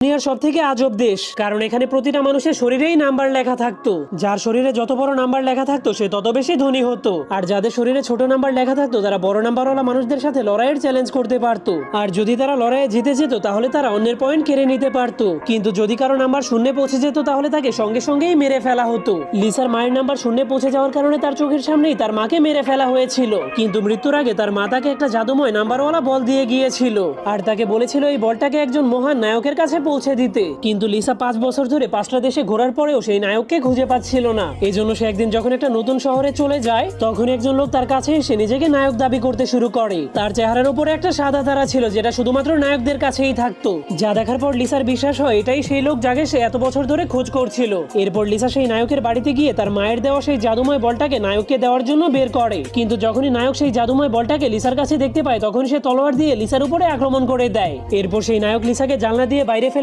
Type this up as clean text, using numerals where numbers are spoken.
দুনিয়ার সব থেকে আজব দেশ, কারণ এখানে প্রতিটা মানুষের শরীরেই নাম্বার লেখা থাকতো। যার শরীরে যত বড় নাম্বার লেখা থাকতো সে তত বেশি ধনী হতো, আর যাদের শরীরে ছোট নাম্বার লেখা থাকতো তারা বড় নাম্বারওয়ালা মানুষদের সাথে লড়াইয়ের চ্যালেঞ্জ করতে পারতো। আর যদি তারা লড়াইয়ে জিতে যেত তাহলে তারা অন্যের পয়েন্ট কেড়ে নিতে পারতো। কিন্তু যদি কারো নাম্বার শূন্যে পৌঁছে যেত তাহলে তাকে সঙ্গে সঙ্গেই মেরে ফেলা হতো। লিসার মায়ের নাম্বার শূন্যে পৌঁছে যাওয়ার কারণে তার চোখের সামনেই তার মাকে মেরে ফেলা হয়েছিল, কিন্তু মৃত্যুর আগে তার মা তাকে একটা জাদুময় নাম্বারওয়ালা বল দিয়ে গিয়েছিল আর তাকে বলেছিল এই বলটাকে একজন মহান নায়কের কাছে পৌঁছে দিতে। কিন্তু লিসা 5 বছর ধরে 5টা দেশে ঘোরার পরেও সেই নায়ককে খুঁজে পাচ্ছিল না। এজন্য সে একদিন যখন একটা নতুন শহরে চলে যায় তখন একজন লোক তার কাছে এসে নিজেকে নায়ক দাবি করতে শুরু করে। তার চেহারার উপরে একটা সাদা তারা ছিল যেটা শুধুমাত্র নায়কদের কাছেই থাকতো, যা দেখার পর লিসার বিশ্বাস হয় এটাই সেই লোক যাকে সে এত বছর ধরে খোঁজ করছিল। এরপর লিসা সেই নায়কের বাড়িতে গিয়ে তার মায়ের দেওয়া সেই জাদুময় বলটাকে নায়ককে দেওয়ার জন্য বের করে, কিন্তু যখনই নায়ক সেই জাদুময় বলটাকে লিসার কাছে দেখতে পায় তখন সে তলোয়ার দিয়ে লিসার উপরে আক্রমণ করে দেয়। এরপর সেই নায়ক লিসাকে জানলা দিয়ে বাইরে ফেলে